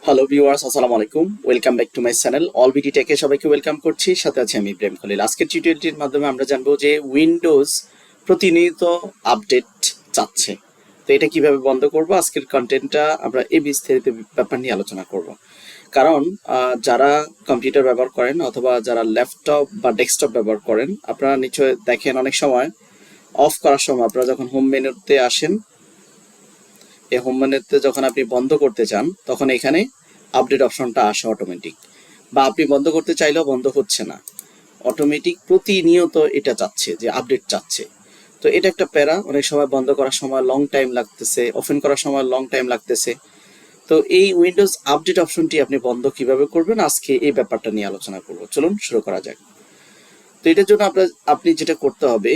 Hello viewers, আসসালামু আলাইকুম। Welcome back to my channel ALLBDTECH এ সবাইকে ওয়েলকাম করছি। সাথে আছি আমি ইব্রাহিম খলিল। আজকের টিউটোরিয়ালটির মাধ্যমে আমরা জানবো যে উইন্ডোজ প্রতিনিয়ত আপডেট চাচ্ছে, তো এটা কিভাবে বন্ধ করব। আজকের কন্টেন্টটা আমরা এই বিস্তারিত ব্যাপার নিয়ে আলোচনা করব। কারণ যারা কম্পিউটার ব্যবহার করেন অথবা যারা ল্যাপটপ বা ডেস্কটপ ব্যবহার করেন, আপনারা নিশ্চয় দেখেন অনেক সময় অফ করার সময় আপনারা যখন হোম মেনুতে আসেন, এই হোম মেনুতে যখন আপনি বন্ধ করতে চান তখন এখানে আপডেট অপশনটা আসে অটোমেটিক, বা আপনি বন্ধ করতে চাইলেও বন্ধ হচ্ছে না, অটোমেটিক প্রতিনিয়ত এটা চাচ্ছে যে আপডেট চাচ্ছে। তো এটা একটা প্যারা, অনেক সময় বন্ধ করার সময় লং টাইম লাগতেছে, ওপেন করার সময় লং টাইম লাগতেছে। তো এই উইন্ডোজ আপডেট অপশনটি আপনি বন্ধ কিভাবে করবেন, আজকে এই ব্যাপারটা নিয়ে আলোচনা করব। চলুন শুরু করা যাক। তো এটার জন্য আপনি যেটা করতে হবে,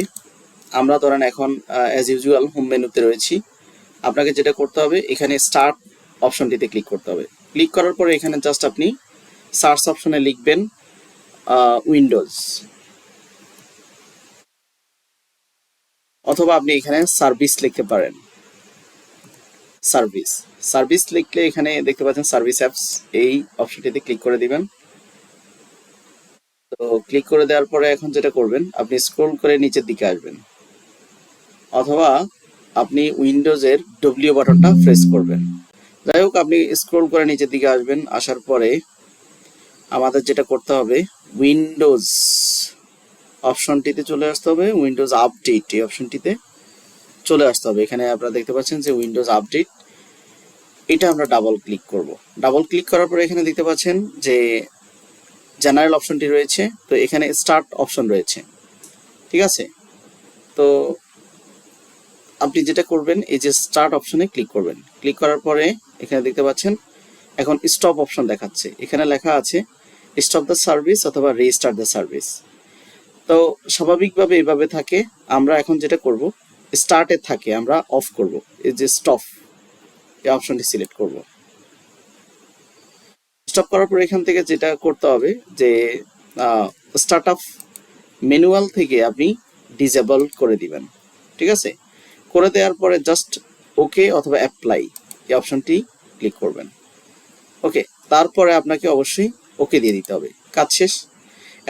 আমরা ধরেন এখন অ্যাজ ইউজুয়াল হোম মেনুতে রয়েছি। আপনাকে যেটা করতে হবে, এখানে স্টার্ট অপশনটিতে ক্লিক করতে হবে। ক্লিক করার পরে এখানে জাস্ট আপনি সার্চ অপশনে লিখবেন উইন্ডোজ, অথবা আপনি এখানে সার্ভিস লিখতে পারেন। সার্ভিস লিখলে এখানে দেখতে পাচ্ছেন সার্ভিস অ্যাপস, এই অপশনটিতে ক্লিক করে দিবেন। তো ক্লিক করে দেওয়ার পরে এখন যেটা করবেন, আপনি স্ক্রল করে নিচের দিকে আসবেন, অথবা আপনি উইন্ডোজের ডব্লিউ বাটনটা প্রেস করবেন। যাই হোক, আপনি স্ক্রল করে নিচের দিকে আসবেন। আসার পরে আমাদের যেটা করতে হবে, উইন্ডোজ অপশনটিতে চলে আসতে হবে, উইন্ডোজ আপডেট এই অপশনটিতে চলে আসতে হবে। এখানে আপনারা দেখতে পাচ্ছেন যে উইন্ডোজ আপডেট, এটা আমরা ডাবল ক্লিক করব। ডাবল ক্লিক করার পরে এখানে দেখতে পাচ্ছেন যে জেনারেল অপশনটি রয়েছে, তো এখানে স্টার্ট অপশন রয়েছে, ঠিক আছে। তো আপনি যেটা করবেন, এই যে স্টার্ট অপশনে ক্লিক করবেন। ক্লিক করার পরে এখানে দেখতে পাচ্ছেন এখন স্টপ অপশন দেখাচ্ছে, এখানে লেখা আছে স্টপ দ্য সার্ভিস অথবা রিস্টার্ট দ্য সার্ভিস। তো স্বাভাবিকভাবে এভাবে থাকে। আমরা এখন যেটা করব, স্টার্টে থাকে আমরা অফ করব, এই যে স্টপ এই অপশনটি সিলেক্ট করব। স্টপ করার পর এখান থেকে যেটা করতে হবে যে স্টার্ট আপ ম্যানুয়াল থেকে আপনি ডিসেবল করে দিবেন, ঠিক আছে। করে দেওয়ার পরে জাস্ট ওকে অথবা অ্যাপ্লাই এই অপশনটি ক্লিক করবেন। ওকে, তারপরে আপনাকে অবশ্যই ওকে দিয়ে দিতে হবে, কাজ শেষ।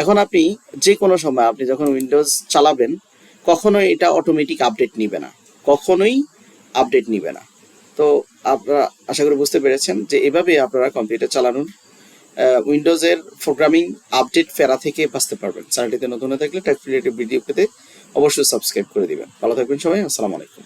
এখন আপনি যে কোনো সময় আপনি যখন উইন্ডোজ চালাবেন, কখনোই এটা অটোমেটিক আপডেট নিবে না, কখনোই আপডেট নিবে না। তো আপনারা আশা করি বুঝতে পেরেছেন যে এভাবে আপনারা কম্পিউটার চালানোর উইন্ডোজের প্রোগ্রামিং আপডেট ফেরা থেকে বাঁচতে পারবেন। চ্যানেলটিতে নতুন হয়ে থাকলে টেক রিলেটেড ভিডিও পেতে অবশ্যই সাবস্ক্রাইব করে দিবেন। ভালো থাকবেন সবাই, আসসালামু আলাইকুম।